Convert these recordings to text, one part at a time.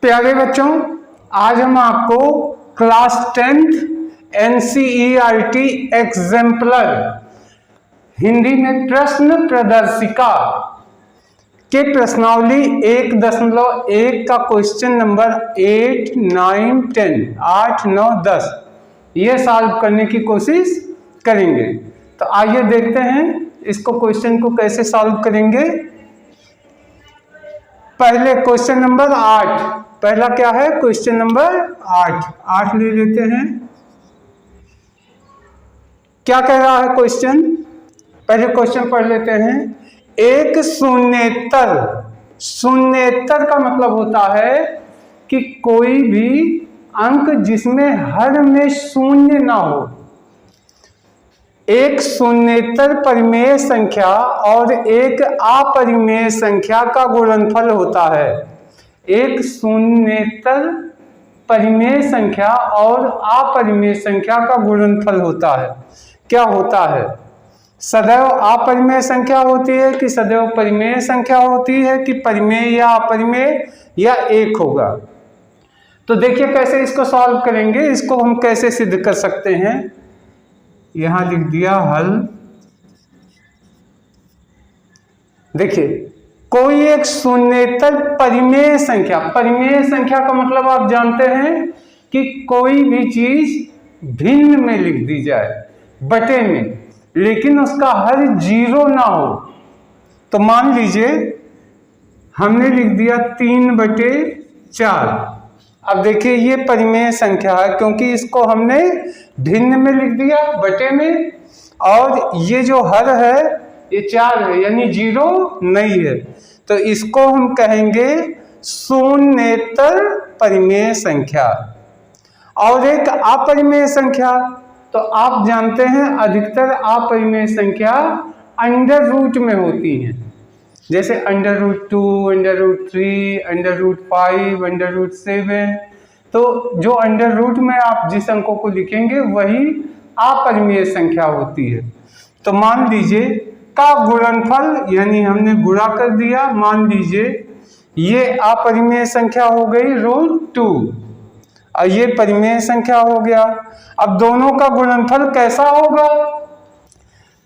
प्यारे बच्चों, आज हम आपको class 10th NCERT exemplar Hindi में प्रश्न प्रदर्शिका के प्रश्नावली 1.1 का क्वेश्चन नंबर 8, 9, 10 8, 9, 10 ये सॉल्व करने की कोशिश करेंगे। तो आइए देखते हैं इसको क्वेश्चन को कैसे सॉल्व करेंगे। पहले क्वेश्चन नंबर 8, पहला क्या है? क्वेश्चन नंबर 8 ले लेते हैं। क्या कह रहा है क्वेश्चन? पहले क्वेश्चन पढ़ लेते हैं। एक शून्येतर का मतलब होता है कि कोई भी अंक जिसमें हर में शून्य ना हो। एक शून्येतर परिमेय संख्या और एक अपरिमेय संख्या का गुणनफल होता है। एक शून्येतर परिमेय संख्या और अपरिमेय संख्या का गुणनफल होता है। क्या होता है? सदैव अपरिमेय संख्या होती है कि सदैव परिमेय संख्या होती है कि परिमेय या अपरिमेय या एक होगा। तो देखिए कैसे इसको सॉल्व करेंगे। इसको हम कैसे सिद्ध कर सकते हैं। यहां लिख दिया हल। देखिए, कोई एक शून्येतर परिमेय संख्या, परिमेय संख्या का मतलब आप जानते हैं कि कोई भी चीज भिन्न में लिख दी जाए, बटे में, लेकिन उसका हर जीरो ना हो। तो मान लीजिए हमने लिख दिया 3/4। अब देखिए ये परिमेय संख्या है क्योंकि इसको हमने भिन्न में लिख दिया, बटे में, और ये जो हर है ये 4 है, यानी जीरो नहीं है। तो इसको हम कहेंगे शून्येतर परिमेय संख्या। और एक अपरिमेय संख्या, तो आप जानते हैं अधिकतर अपरिमेय संख्या अंडर रूट में होती हैं, जैसे √2, √3, √5, √7। तो जो अंडर रूट में आप जिस अंकों को लिखेंगे वही अपरिमेय संख्या होती है। तो मान लीजिए का गुणनफल, यानी हमने गुणा कर दिया, मान लीजिए ये अपरिमेय संख्या हो गई √2 और ये परिमेय संख्या हो गया। अब दोनों का गुणनफल कैसा होगा?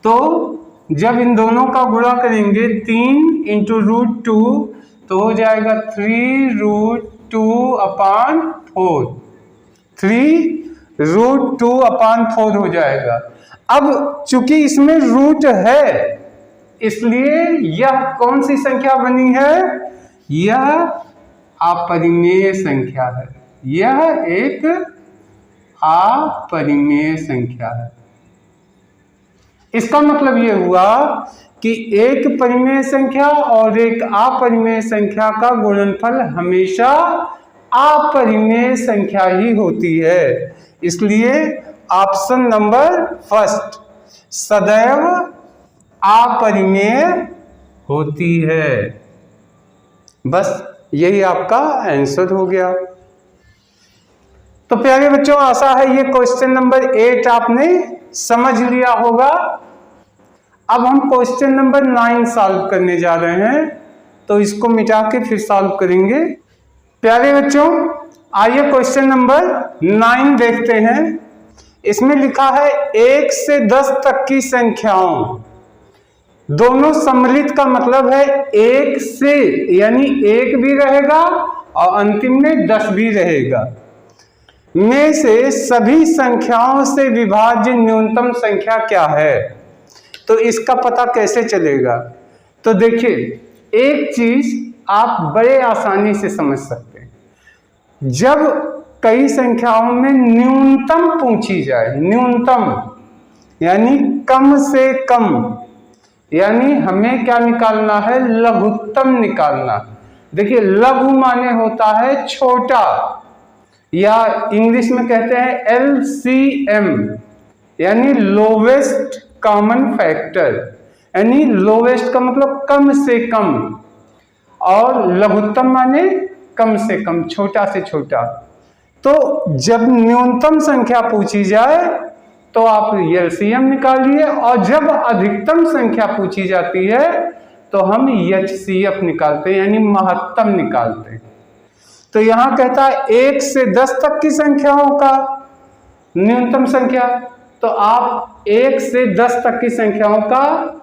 तो जब इन दोनों का गुणा करेंगे 3 × √2 तो हो जाएगा 3√2/4। 3√2/4 हो जाएगा। अब चूंकि इसमें रूट है इसलिए यह कौन सी संख्या बनी है? यह अपरिमेय संख्या है। यह एक अपरिमेय संख्या है। इसका मतलब यह हुआ कि एक परिमेय संख्या और एक अपरिमेय संख्या का गुणनफल हमेशा अपरिमेय संख्या ही होती है। इसलिए ऑप्शन नंबर फर्स्ट सदैव अपरिमेय होती है। बस यही आपका आंसर हो गया। तो प्यारे बच्चों, आशा है ये क्वेश्चन नंबर 8 आपने समझ लिया होगा। अब हम क्वेश्चन नंबर 9 सॉल्व करने जा रहे हैं, तो इसको मिटा के फिर सॉल्व करेंगे। प्यारे बच्चों, आइए क्वेश्चन नंबर 9 देखते हैं। इसमें लिखा है 1 से 10 तक की संख्याओं, दोनों सम्मिलित का मतलब है 1 से, यानी 1 भी रहेगा और अंतिम में 10 भी रहेगा, में से सभी संख्याओं से विभाज्य न्यूनतम संख्या क्या है? तो इसका पता कैसे चलेगा? तो देखिए, एक चीज आप बड़े आसानी से समझ सकते हैं। जब कई संख्याओं में न्यूनतम पूछी जाए, न्यूनतम यानी कम से कम, यानी हमें क्या निकालना है? लघुत्तम निकालना। देखिए, लघु माने होता है छोटा, या इंग्लिश में कहते हैं LCM, यानी लोवेस्ट कॉमन फैक्टर, यानी लोवेस्ट का मतलब कम से कम, और लघुत्तम माने कम से कम, छोटा से छोटा। तो जब न्यूनतम संख्या पूछी जाए तो आप LCM निकालिए, और जब अधिकतम संख्या पूछी जाती है तो हम HCF निकालते हैं, यानी महत्तम निकालते हैं। तो यहां कहता है 1 से 10 तक की संख्याओं का न्यूनतम संख्या, तो आप 1 से 10 तक की संख्याओं का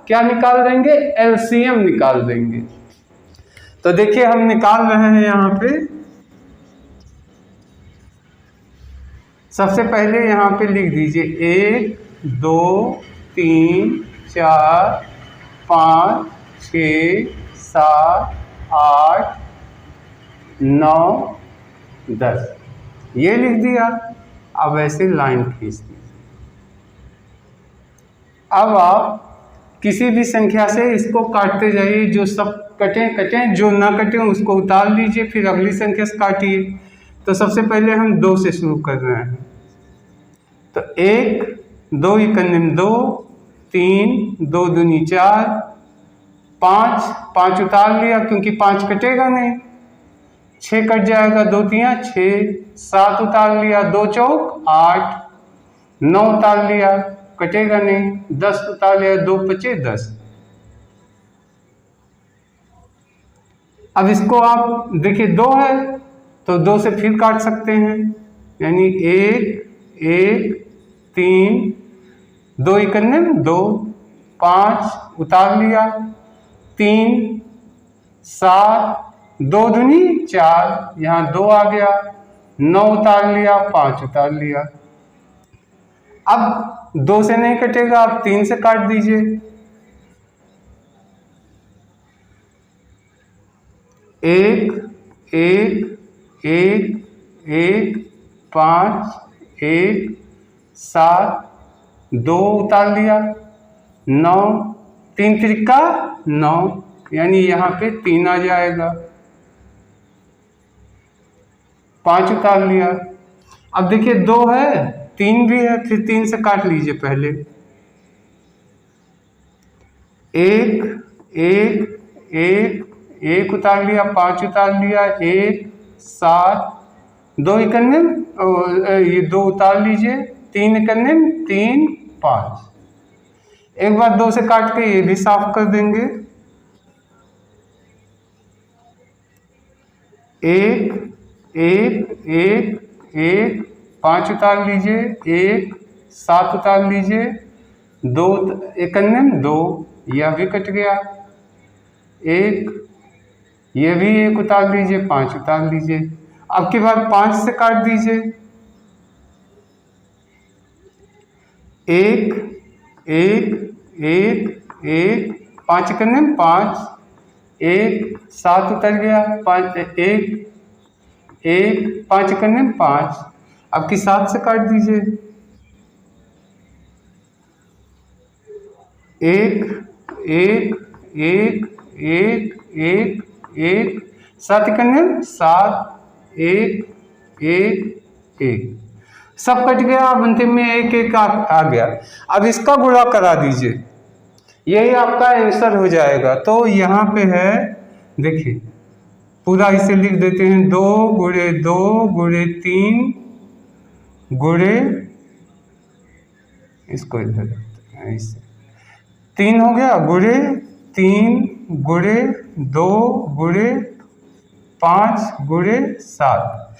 क्या निकाल देंगे, एलसीएम निकाल देंगे। तो देखिए हम निकाल रहे हैं यहां पे। सबसे पहले यहां पे लिख दीजिए 1 2 3 4 5 6 7 8 9 10, ये लिख दिया। अब ऐसे लाइन खींच दीजिए। अब आप किसी भी संख्या से इसको काटते जाइए, जो सब कटे कटे, जो ना कटे उसको उतार लीजिए, फिर अगली संख्या से काटिए। तो सबसे पहले हम 2 से शुरू कर रहे हैं। तो 1 2 इकन्निम 2, 3 2 दूनी 4, 5 5 उतार लिया क्योंकि 5 कटेगा नहीं, 6 कट जाएगा, 2 तियां 6, 7 उतार लिया, 2 चौक 8, 9 उतार लिया, कटेगा नहीं, 10 उतार लिया, 2 पचे 10। अब इसको आप देखिए 2 है तो 2 से फिर काट सकते हैं, यानी 1 1 3 2 इकन्निम 2, 5 उतार लिया, 3 7 2 दूनी 4, यहाँ 2 आ गया, 9 उतार लिया, 5 उतार लिया। अब 2 से नहीं कटेगा, आप 3 से काट दीजिए। 1 1 1 1 5 1 7 2 उतार लिया, 9 3 त्रिका 9, यानी यहाँ पे 3 आ जाएगा, 5 उतार लिया। अब देखिए 2 है 3 भी है, फिर 3 से काट लीजिए पहले। 1 1 1 1 उतार लिया, 5 उतार लिया, 1 7 2 इकन्निम, ये 2 उतार लीजिए, 3 इकन्निम 3 5। एक बार 2 से काट के ये भी साफ कर देंगे। 1 1 1 1 5 उतार लीजिए, 1 7 उतार लीजिए, 2 इकन्निम 2, यह भी कट गया, 1 ये भी 1 उतार लीजिए, 5 उतार लीजिए। अब की बार 5 से काट दीजिए। 1 1 1 1 5 इकन्निम 5, 1 7 उतर गया, 5 1 1 5 इकन्निम 5। अब की 7 से काट दीजिए। 1 1 1 1 1 1 7 इकन्निम 7, 1 1 1, सब कट गया। अब अंतिम में 1 1 आ गया। अब इसका गुणा करा दीजिए, यही आपका आंसर हो जाएगा। तो यहाँ पे है, देखिए पूरा इसे लिख देते हैं, 2 गुणे 2 गुणे 3 गुणे, इसको इधर ऐसे 3 हो गया, गुणे 3 गुणे 2 गुणे 5 गुणे 7,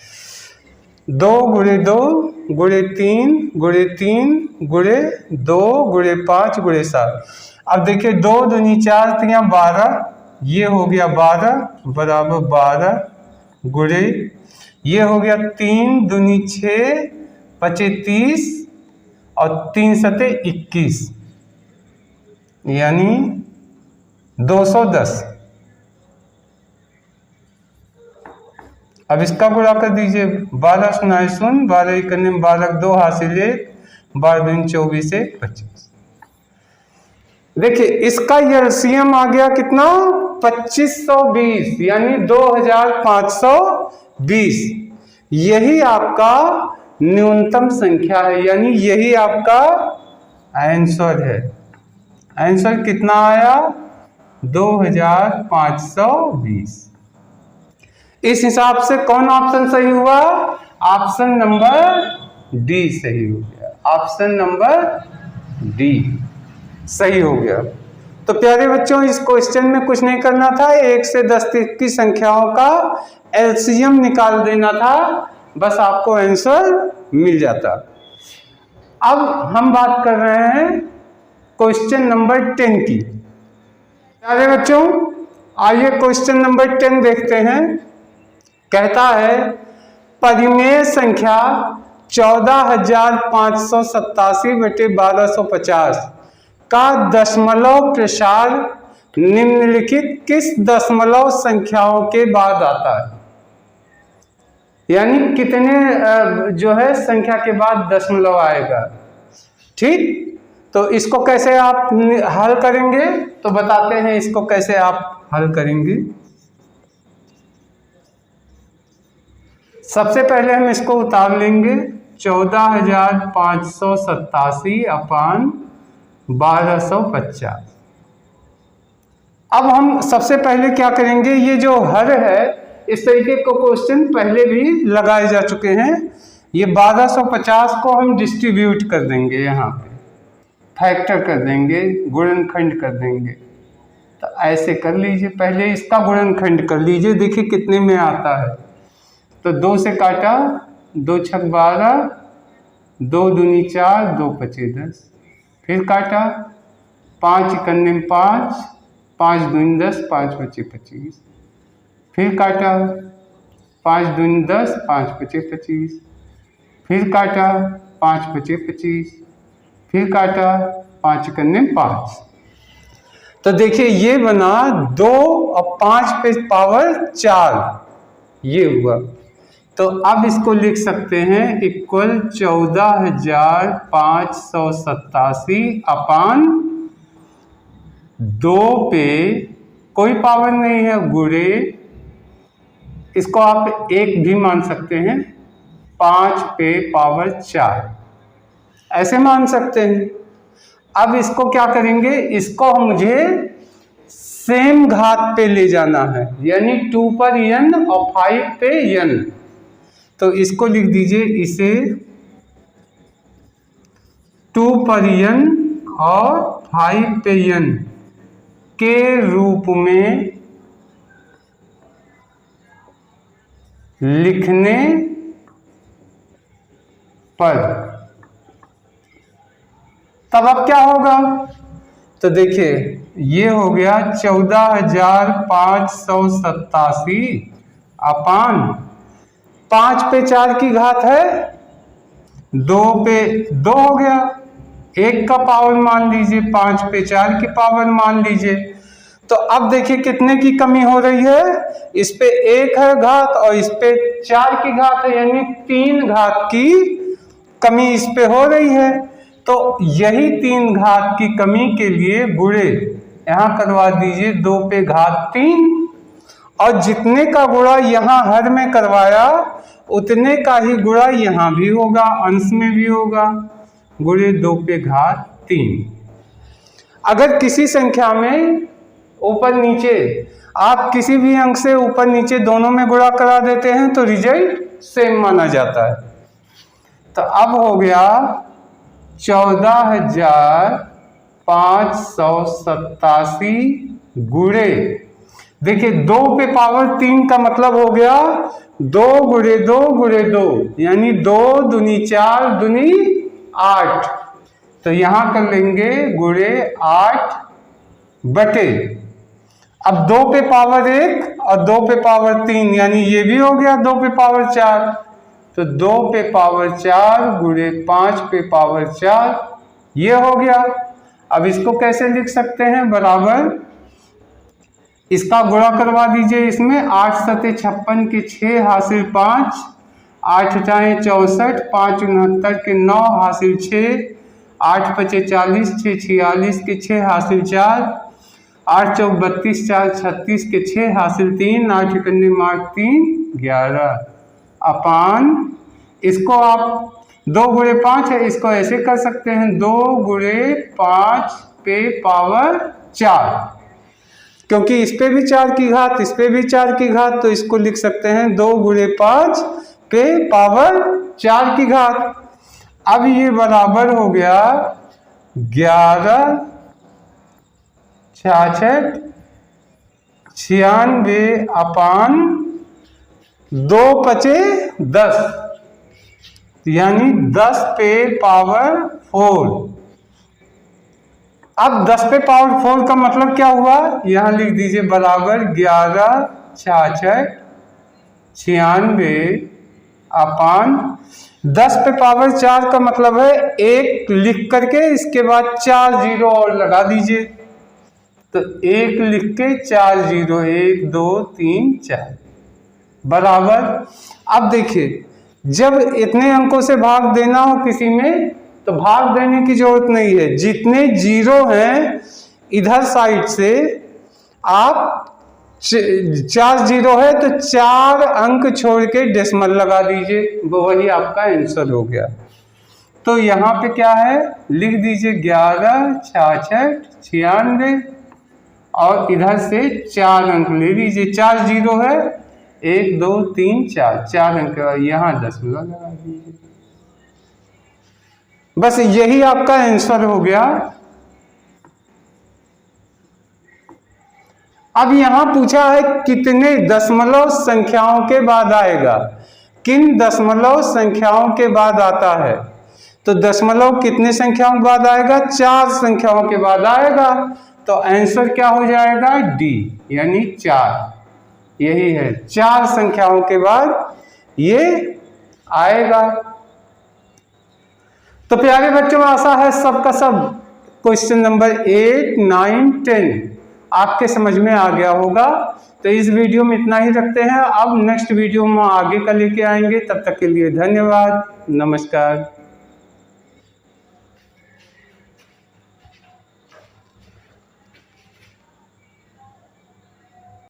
2 गुणे 2 गुणे 3 गुणे 3 गुणे 2 गुणे 5 गुणे 7। अब देखिए 2 दूनी 4 तियां 12, ये हो गया 12 बराबर 12 गुणे, ये हो गया 3 दूनी 6 पचे 30 और 3 सते 21, यानी 210। अब इसका गुणा कर दीजिए, 12 सुनाए सुन, 12 इकन्निम 12 2 हासिल 1, 12 दूनी 24 से 25। देखिए इसका एलसीएम आ गया कितना, 2520, यानी 2520। यही आपका न्यूनतम संख्या है, यानी यही आपका आंसर है। आंसर कितना आया, 2520। इस हिसाब से कौन ऑप्शन सही हुआ, ऑप्शन नंबर डी सही हो गया, ऑप्शन नंबर डी सही हो गया। तो प्यारे बच्चों, इस क्वेश्चन में कुछ नहीं करना था, 1 से 10 तक की संख्याओं का एलसीएम निकाल देना था, बस आपको आंसर मिल जाता। अब हम बात कर रहे हैं क्वेश्चन नंबर 10 की। प्यारे बच्चों, आइए क्वेश्चन नंबर 10 देखते हैं। कहता है परिमेय संख्या 14,587/1250 का दशमलव प्रसार निम्नलिखित किस दशमलव संख्याओं के बाद आता है? यानी कितने जो है संख्या के बाद दशमलव आएगा। ठीक, तो इसको कैसे आप हल करेंगे, तो बताते हैं इसको कैसे आप हल करेंगे। सबसे पहले हम इसको उतार लेंगे 14,587/1250। अब हम सबसे पहले क्या करेंगे, ये जो हर है, इस तरीके को क्वेश्चन पहले भी लगाए जा चुके हैं। ये 1250 को हम डिस्ट्रीब्यूट कर देंगे, यहाँ पे फैक्टर कर देंगे, गुणनखंड कर देंगे। तो ऐसे कर लीजिए, पहले इसका गुणनखंड कर लीजिए, देखिए कितने में आता है। तो 2 से काटा, 2 छक 12, 2 दूनी 4, 2 पचे 10, फिर काटा 5 इकन्ने 5, 5 दूनी 10, 5 पचे 25, फिर काटा 5 दूनी 10, 5 पचे 25, फिर काटा 5 पचे 25, फिर काटा 5 इकन्ने 5। तो देखिए ये बना 2 और 5 पे पावर 4, ये हुआ। तो अब इसको लिख सकते हैं इक्वल 14,587/2 पे कोई पावर नहीं है, गुणे, इसको आप 1 भी मान सकते हैं, 5 पे पावर 4 ऐसे मान सकते हैं। अब इसको क्या करेंगे, इसको मुझे सेम घात पे ले जाना है, यानी 2 पर n और 5 पे n। तो इसको लिख दीजिए, इसे 2 पर n और 5 पे n के रूप में लिखने पर तब अब क्या होगा, तो देखिए ये हो गया 14,587/5 पे 4 की घात है, 2 पे 2 हो गया, 1 का पावर मान लीजिए, 5 पे 4 की पावर मान लीजिए। तो अब देखिए कितने की कमी हो रही है, इस पे 1 है घात और इस पे 4 की घात है, यानी 3 घात की कमी इस पे हो रही है। तो यही 3 घात की कमी के लिए गुणे यहाँ करवा दीजिए 2 पे घात 3, और जितने का गुणा यहाँ हर में करवाया उतने का ही गुणा यहाँ भी होगा, अंश में भी होगा, गुणे 2 पे घात 3। अगर किसी संख्या में ऊपर नीचे आप किसी भी अंक से ऊपर नीचे दोनों में गुणा करा देते हैं तो रिजल्ट सेम माना जाता है। तो अब हो गया 14,587 गुणे, देखिए 2 पे पावर 3 का मतलब हो गया 2 गुणे 2 गुणे 2, यानी 2 दूनी 4 दूनी 8। तो यहां कर लेंगे गुणे 8 बटे, अब 2 पे पावर 1 और 2 पे पावर 3, यानी ये भी हो गया 2 पे पावर 4। तो 2 पे पावर 4 गुणे 5 पे पावर 4, ये हो गया। अब इसको कैसे लिख सकते हैं, बराबर इसका गुणा करवा दीजिए, इसमें 8 सते 56 के 6 हासिल 5, 8 चाहे 64, 5 69 के 9 हासिल 6, 8 पचे 40, 6 46 के 6 हासिल 4, 8 चौक 32, 4 36 के 6 हासिल 3, 8 इकन्ने मार्क 3 11 अपान, इसको आप 2 गुणे 5 है, इसको ऐसे कर सकते हैं 2 गुणे 5 पे पावर 4, क्योंकि इस पे भी 4 की घात, इस पे भी 4 की घात, तो इसको लिख सकते हैं 2 गुणे 5 पे पावर 4 की घात। अब ये बराबर हो गया 11 66 96 अपान 2 पचे 10 यानी 10 पे पावर 4। अब 10 पे पावर 4 का मतलब क्या हुआ, यहां लिख दीजिए बराबर 11 66 96 अपान 10 पे पावर 4 का मतलब है 1 लिख करके इसके बाद 4 जीरो और लगा दीजिए, तो 1 लिख के 4 जीरो 1 2 3 4 बराबर। अब देखिए जब इतने अंकों से भाग देना हो किसी में तो भाग देने की जरूरत नहीं है, जितने जीरो हैं इधर साइड से आप 4 जीरो है तो 4 अंक छोड़ के डेसिमल लगा दीजिए, वो वही आपका आंसर हो गया। तो यहाँ पे क्या है लिख दीजिए 11 66 96 और इधर से 4 अंक ले लीजिए, 4 जीरो है 1 2 3 4 4 अंक, यहाँ दशमलव लगा दीजिए, बस यही आपका आंसर हो गया। अब यहां पूछा है कितने दशमलव संख्याओं के बाद आएगा, किन दशमलव संख्याओं के बाद आता है, तो दशमलव कितने संख्याओं के बाद आएगा, 4 संख्याओं के बाद आएगा, तो आंसर क्या हो जाएगा डी यानी 4, यही है 4 संख्याओं के बाद ये आएगा। तो प्यारे बच्चों आशा है सबका सब क्वेश्चन नंबर 8 9 10 आपके समझ में आ गया होगा। तो इस वीडियो में इतना ही रखते हैं, अब नेक्स्ट वीडियो में आगे का लेके आएंगे, तब तक के लिए धन्यवाद, नमस्कार।